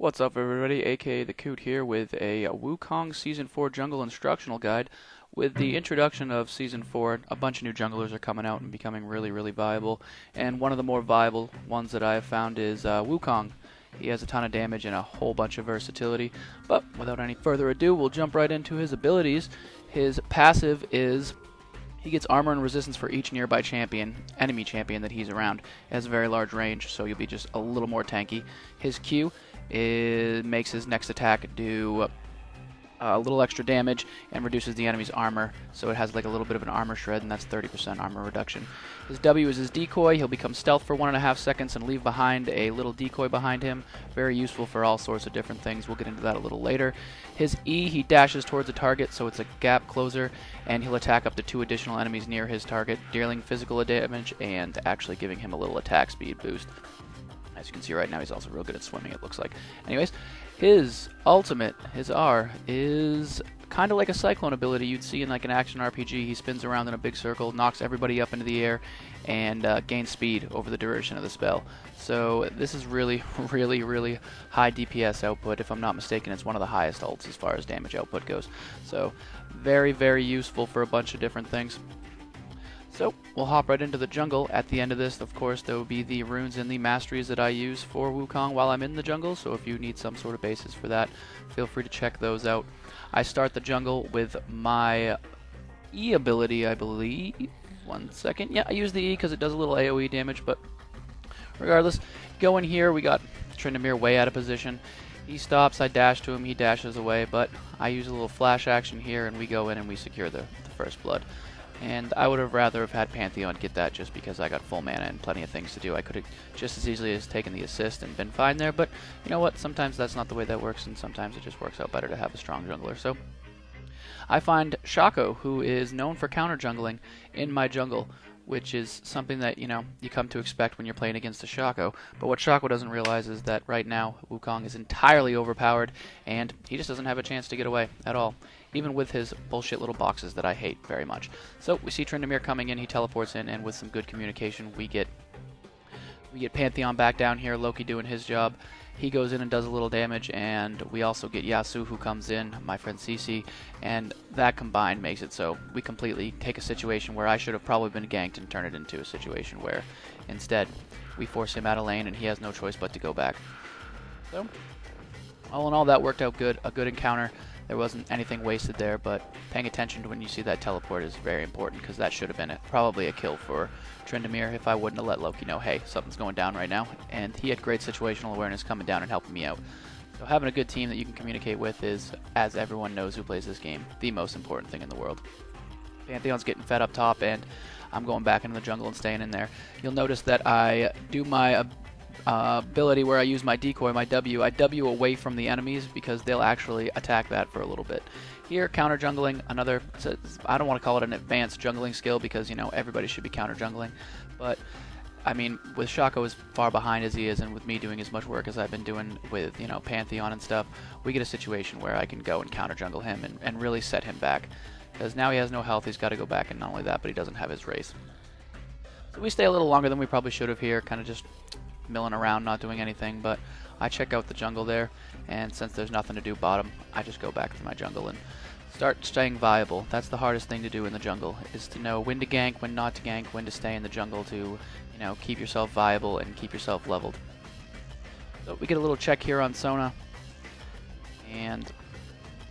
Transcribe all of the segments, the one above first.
What's up, everybody? aka the Coot here with a Wukong Season 4 Jungle Instructional Guide. With the introduction of Season 4, a bunch of new junglers are coming out and becoming really viable. And one of the more viable ones that I have found is Wukong. He has a ton of damage and a whole bunch of versatility. But without any further ado, we'll jump right into his abilities. His passive is he gets armor and resistance for each nearby enemy champion that he's around. It has a very large range, so you'll be just a little more tanky. His Q makes his next attack do a little extra damage and reduces the enemy's armor, so it has like a little bit of an armor shred, and that's 30% armor reduction. His W is his decoy. He'll become stealth for 1.5 seconds and leave behind a little decoy behind him. Very useful for all sorts of different things. We'll get into that a little later. His E, he dashes towards a target, so it's a gap closer, and he'll attack up to 2 additional enemies near his target, dealing physical damage and actually giving him a little attack speed boost. As you can see right now, he's also real good at swimming, it looks like. Anyways, his ultimate, his R, is kind of like a cyclone ability you'd see in like an action RPG. He spins around in a big circle, knocks everybody up into the air, and gains speed over the duration of the spell. So this is really high DPS output. If I'm not mistaken, it's one of the highest ults as far as damage output goes. So very useful for a bunch of different things. So, we'll hop right into the jungle. At the end of this, of course, there will be the runes and the masteries that I use for Wukong while I'm in the jungle, so if you need some sort of basis for that, feel free to check those out. I start the jungle with my E ability, I believe. 1 second. Yeah, I use the E because it does a little AoE damage, but regardless, go in here. We got Tryndamere way out of position. He stops, I dash to him, he dashes away, but I use a little flash action here, and we go in and we secure the first blood. And I would have rather have had Pantheon get that just because I got full mana and plenty of things to do. I could have just as easily as taken the assist and been fine there, but you know what? Sometimes that's not the way that works, and sometimes it just works out better to have a strong jungler. So I find Shaco, who is known for counter jungling, in my jungle, which is something that, you come to expect when you're playing against a Shaco. But what Shaco doesn't realize is that right now Wukong is entirely overpowered, and he just doesn't have a chance to get away at all, even with his bullshit little boxes that I hate very much. So we see Tryndamere coming in, he teleports in, and with some good communication, we get Pantheon back down here, Loki doing his job. He goes in and does a little damage, and we also get Yasuo who comes in, my friend Cece, and that combined makes it so we completely take a situation where I should have probably been ganked and turn it into a situation where instead we force him out of lane and he has no choice but to go back. So, all in all, that worked out good, a good encounter. There wasn't anything wasted there, but paying attention to when you see that teleport is very important, because that should have been probably a kill for Tryndamere if I wouldn't have let Loki know, hey, something's going down right now. And he had great situational awareness coming down and helping me out. So having a good team that you can communicate with is, as everyone knows who plays this game, the most important thing in the world. Pantheon's getting fed up top, and I'm going back into the jungle and staying in there. You'll notice that I do my ability where I use my decoy, my W. I W away from the enemies because they'll actually attack that for a little bit. Here, counter jungling, I don't want to call it an advanced jungling skill because, everybody should be counter jungling. But, I mean, with Shaco as far behind as he is, and with me doing as much work as I've been doing with, Pantheon and stuff, we get a situation where I can go and counter jungle him and really set him back. Because now he has no health, he's got to go back, and not only that, but he doesn't have his race. So we stay a little longer than we probably should have here, kind of just milling around, not doing anything, but I check out the jungle there, and since there's nothing to do bottom, I just go back to my jungle and start staying viable. That's the hardest thing to do in the jungle, is to know when to gank, when not to gank, when to stay in the jungle to, keep yourself viable and keep yourself leveled. So we get a little check here on Sona, and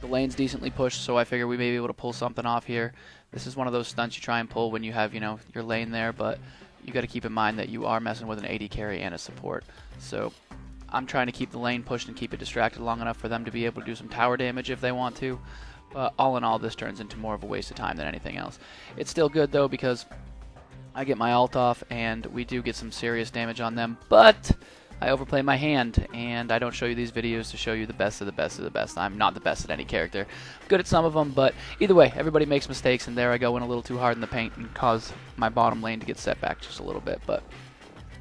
the lane's decently pushed, so I figure we may be able to pull something off here. This is one of those stunts you try and pull when you have, your lane there, but you got to keep in mind that you are messing with an AD carry and a support. So I'm trying to keep the lane pushed and keep it distracted long enough for them to be able to do some tower damage if they want to. But all in all, this turns into more of a waste of time than anything else. It's still good though, because I get my ult off and we do get some serious damage on them, but I overplay my hand, and I don't show you these videos to show you the best of the best of the best. I'm not the best at any character. I'm good at some of them, but either way, everybody makes mistakes, and there I go in a little too hard in the paint and cause my bottom lane to get set back just a little bit. But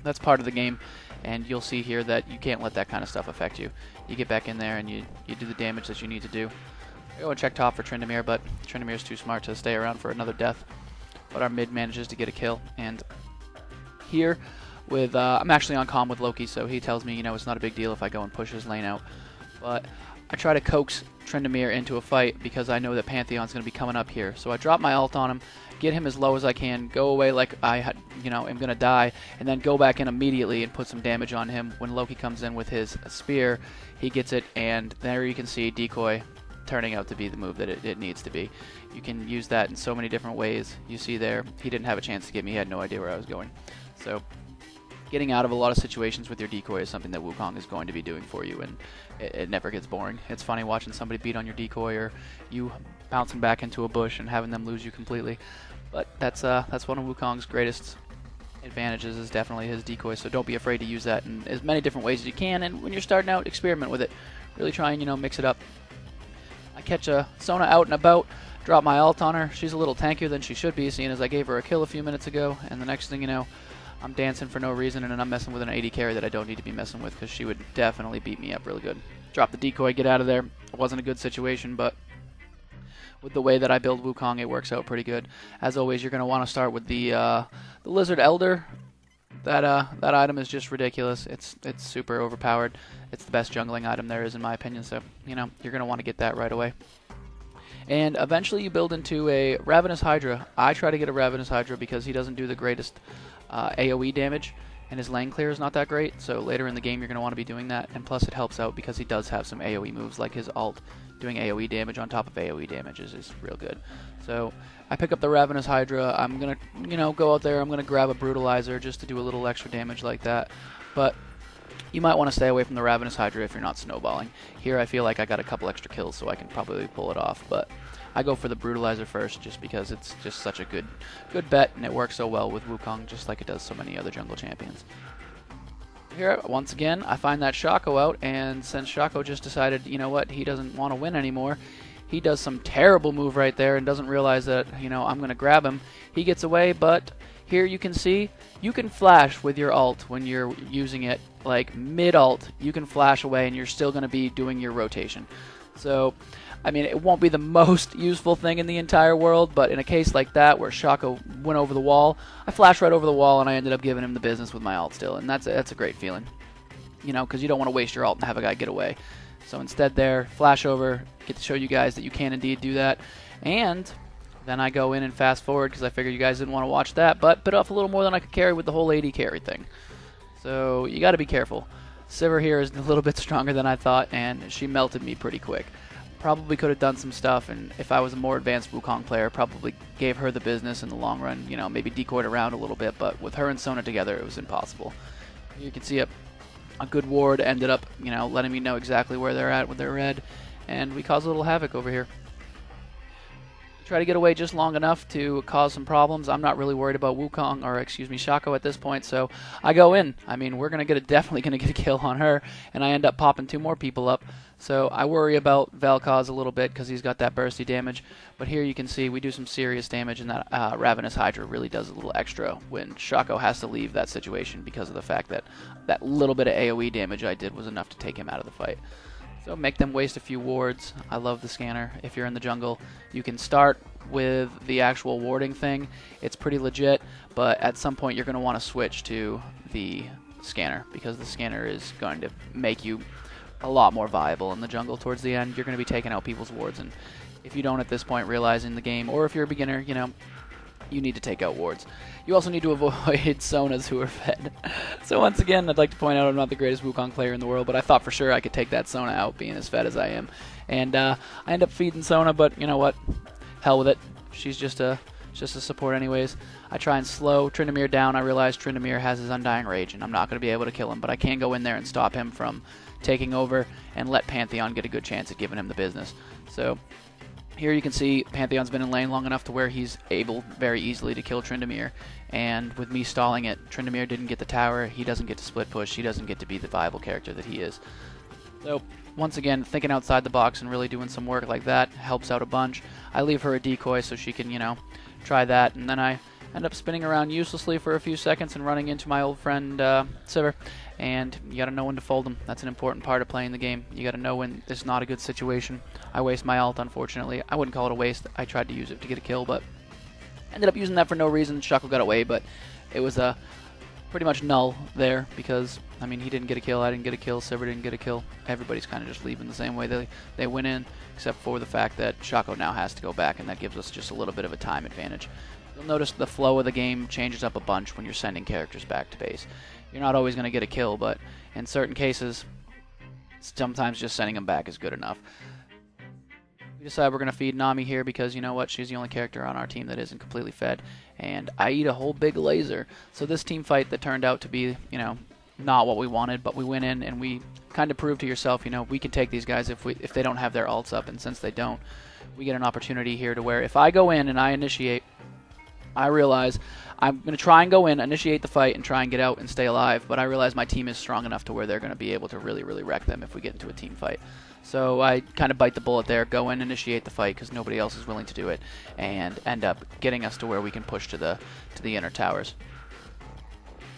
that's part of the game, and you'll see here that you can't let that kind of stuff affect you. You get back in there and you do the damage that you need to do. I go and check top for Tryndamere, but Tryndamere's too smart to stay around for another death. But our mid manages to get a kill, and here with I'm actually on comm with Loki, so he tells me, you know, it's not a big deal if I go and push his lane out. But I try to coax Tryndamere into a fight because I know that Pantheon's going to be coming up here. So I drop my ult on him, get him as low as I can, go away like I am going to die, and then go back in immediately and put some damage on him. When Loki comes in with his spear, he gets it, and there you can see decoy turning out to be the move that it needs to be. You can use that in so many different ways. You see there, he didn't have a chance to get me. He had no idea where I was going. So getting out of a lot of situations with your decoy is something that Wukong is going to be doing for you, and it never gets boring. It's funny watching somebody beat on your decoy, or you bouncing back into a bush and having them lose you completely. But that's one of Wukong's greatest advantages, is definitely his decoy. So don't be afraid to use that in as many different ways as you can. And when you're starting out, experiment with it. Really try and, you know, mix it up. I catch a Sona out and about, drop my ult on her. She's a little tankier than she should be, seeing as I gave her a kill a few minutes ago. And the next thing you know, I'm dancing for no reason, and I'm messing with an AD carry that I don't need to be messing with, because she would definitely beat me up really good. Drop the decoy, get out of there. It wasn't a good situation, but with the way that I build Wukong, it works out pretty good. As always, you're going to want to start with the Lizard Elder. That item is just ridiculous. It's super overpowered. It's the best jungling item there is, in my opinion, so, you know, you're going to want to get that right away. And eventually you build into a Ravenous Hydra. I try to get a Ravenous Hydra because he doesn't do the greatest AoE damage, and his lane clear is not that great, so later in the game you're going to want to be doing that, and plus it helps out because he does have some AoE moves, like his ult doing AoE damage on top of AoE damage is real good. So I pick up the Ravenous Hydra. I'm going to, you know, go out there, I'm going to grab a Brutalizer just to do a little extra damage like that, but you might want to stay away from the Ravenous Hydra if you're not snowballing. Here I feel like I got a couple extra kills, so I can probably pull it off, but I go for the Brutalizer first just because it's just such a good bet, and it works so well with Wukong, just like it does so many other jungle champions. Here, once again, I find that Shaco out, and since Shaco just decided, you know what, he doesn't want to win anymore, he does some terrible move right there and doesn't realize that, you know, I'm going to grab him. He gets away, but here you can see, you can flash with your ult when you're using it, like mid-ult, you can flash away and you're still going to be doing your rotation. So, I mean, it won't be the most useful thing in the entire world, but in a case like that where Shaco went over the wall, I flashed right over the wall and I ended up giving him the business with my ult still, and that's a great feeling. You know, because you don't want to waste your ult and have a guy get away. So instead there, flash over, get to show you guys that you can indeed do that, and then I go in and fast forward because I figured you guys didn't want to watch that, but bit off a little more than I could carry with the whole AD carry thing. So you got to be careful. Sivir here is a little bit stronger than I thought, and she melted me pretty quick. Probably could have done some stuff, and if I was a more advanced Wukong player, probably gave her the business in the long run, you know, maybe decoyed around a little bit, but with her and Sona together, it was impossible. You can see a good ward ended up, you know, letting me know exactly where they're at with their red, and we caused a little havoc over here. Try to get away just long enough to cause some problems. I'm not really worried about Wukong, or excuse me, Shaco at this point, so I go in. I mean, we're definitely gonna get a kill on her, and I end up popping 2 more people up. So I worry about Vel'Koz a little bit because he's got that bursty damage. But here you can see we do some serious damage, and that Ravenous Hydra really does a little extra when Shaco has to leave that situation because of the fact that that little bit of AoE damage I did was enough to take him out of the fight. So make them waste a few wards. I love the scanner. If you're in the jungle, you can start with the actual warding thing. It's pretty legit, but at some point you're going to want to switch to the scanner because the scanner is going to make you a lot more viable in the jungle towards the end. You're going to be taking out people's wards, and if you don't at this point realize in the game, or if you're a beginner, you know, you need to take out wards. You also need to avoid Sonas who are fed. So once again, I'd like to point out I'm not the greatest Wukong player in the world, but I thought for sure I could take that Sona out being as fed as I am. And I end up feeding Sona, but you know what? Hell with it. She's just a support anyways. I try and slow Tryndamere down. I realize Tryndamere has his Undying Rage, and I'm not going to be able to kill him, but I can go in there and stop him from taking over and let Pantheon get a good chance at giving him the business. So here you can see Pantheon's been in lane long enough to where he's able very easily to kill Tryndamere, and with me stalling it, Tryndamere didn't get the tower, he doesn't get to split push, he doesn't get to be the viable character that he is. So once again, thinking outside the box and really doing some work like that helps out a bunch. I leave her a decoy so she can, you know, try that, and then I end up spinning around uselessly for a few seconds and running into my old friend Sivir. And you gotta know when to fold them. That's an important part of playing the game. You gotta know when it's not a good situation. I waste my ult, unfortunately. I wouldn't call it a waste. I tried to use it to get a kill, but ended up using that for no reason. Shaco got away, but it was a pretty much null there because, I mean, he didn't get a kill, I didn't get a kill, Silver didn't get a kill. Everybody's kind of just leaving the same way they went in, except for the fact that Shaco now has to go back, and that gives us just a little bit of a time advantage. You'll notice the flow of the game changes up a bunch when you're sending characters back to base. You're not always going to get a kill, but in certain cases, sometimes just sending them back is good enough. We decide we're going to feed Nami here because, you know what, she's the only character on our team that isn't completely fed, and I eat a whole big laser. So this team fight that turned out to be, you know, not what we wanted, but we went in and we kind of proved to yourself, you know, we can take these guys if they don't have their ults up, and since they don't, we get an opportunity here to where if I go in and I initiate, I realize I'm going to try and go in, initiate the fight, and try and get out and stay alive, but I realize my team is strong enough to where they're going to be able to really, really wreck them if we get into a team fight. So I kind of bite the bullet there, go in, initiate the fight because nobody else is willing to do it, and end up getting us to where we can push to the inner towers.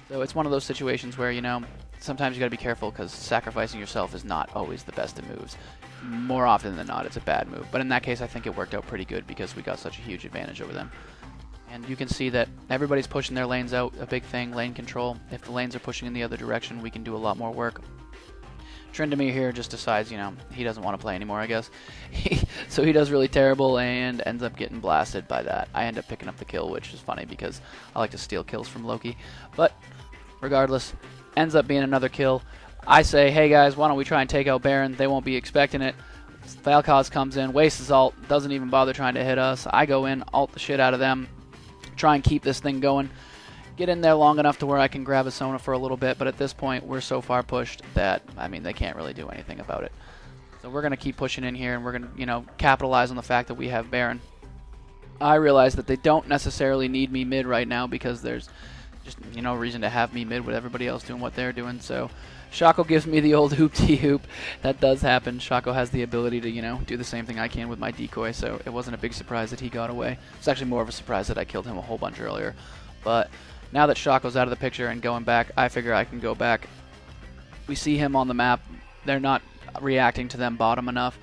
So it's one of those situations where, you know, sometimes you got to be careful because sacrificing yourself is not always the best of moves. More often than not, it's a bad move. But in that case, I think it worked out pretty good because we got such a huge advantage over them. And you can see that everybody's pushing their lanes out, a big thing, lane control. If the lanes are pushing in the other direction, we can do a lot more work. Tryndamere here just decides, you know, he doesn't want to play anymore, I guess. So he does really terrible and ends up getting blasted by that. I end up picking up the kill, which is funny because I like to steal kills from Loki. But regardless, ends up being another kill. I say, hey guys, why don't we try and take out Baron? They won't be expecting it. Valkaz comes in, wastes his ult, doesn't even bother trying to hit us. I go in, ult the shit out of them, try and keep this thing going. Get in there long enough to where I can grab a Sona for a little bit, but at this point we're so far pushed that, I mean, they can't really do anything about it. So we're going to keep pushing in here, and we're going to, you know, capitalize on the fact that we have Baron. I realize that they don't necessarily need me mid right now because there's just, you know, reason to have me mid with everybody else doing what they're doing. So Shaco gives me the old hoop-de-hoop. That does happen. Shaco has the ability to, you know, do the same thing I can with my decoy, so it wasn't a big surprise that he got away. It's actually more of a surprise that I killed him a whole bunch earlier. But now that Shaco's out of the picture and going back, I figure I can go back. We see him on the map. They're not reacting to them bottom enough.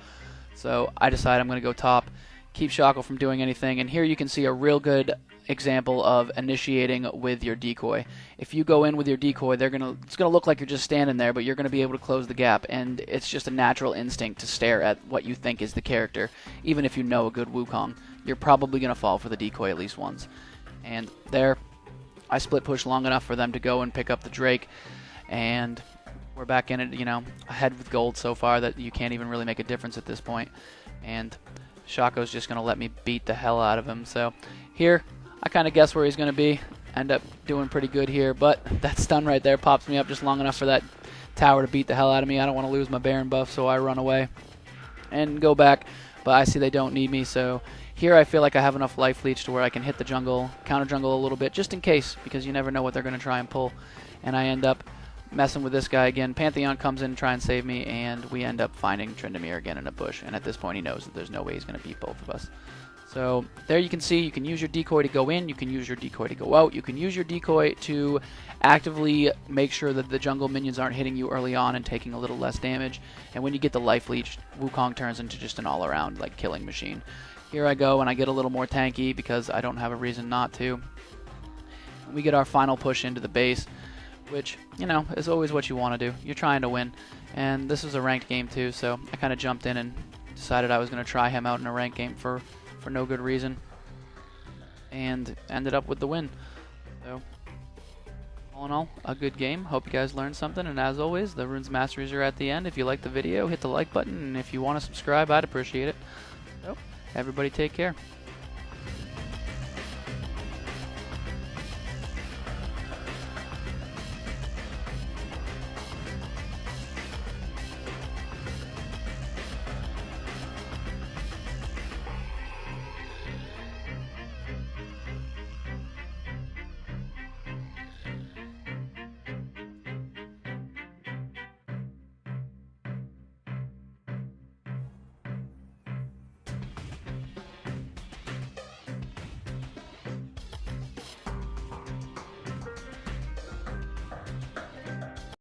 So I decide I'm going to go top, keep Shaco from doing anything. And here you can see a real good example of initiating with your decoy. If you go in with your decoy, it's gonna look like you're just standing there, but you're gonna be able to close the gap, and it's just a natural instinct to stare at what you think is the character. Even if you know a good Wukong, you're probably gonna fall for the decoy at least once. And there, I split push long enough for them to go and pick up the Drake, and we're back in it, you know, ahead with gold so far that you can't even really make a difference at this point. And Shaco's just gonna let me beat the hell out of him. So here, I kind of guess where he's going to be. End up doing pretty good here, but that stun right there pops me up just long enough for that tower to beat the hell out of me. I don't want to lose my Baron buff, so I run away and go back, but I see they don't need me, so here I feel like I have enough life leech to where I can hit the jungle, counter jungle a little bit, just in case, because you never know what they're going to try and pull, and I end up messing with this guy again. Pantheon comes in to try and save me, and we end up finding Tryndamere again in a bush, and at this point he knows that there's no way he's going to beat both of us. So there you can see you can use your decoy to go in, you can use your decoy to go out, you can use your decoy to actively make sure that the jungle minions aren't hitting you early on and taking a little less damage. And when you get the life leech, Wukong turns into just an all-around like killing machine. Here I go and I get a little more tanky because I don't have a reason not to. We get our final push into the base, which, you know, is always what you want to do. You're trying to win, and this was a ranked game too, so I kind of jumped in and decided I was going to try him out in a ranked game for no good reason, and ended up with the win. So all in all, a good game. Hope you guys learned something, and as always, the runes masteries are at the end. If you like the video, hit the like button, and if you want to subscribe, I'd appreciate it. So everybody take care.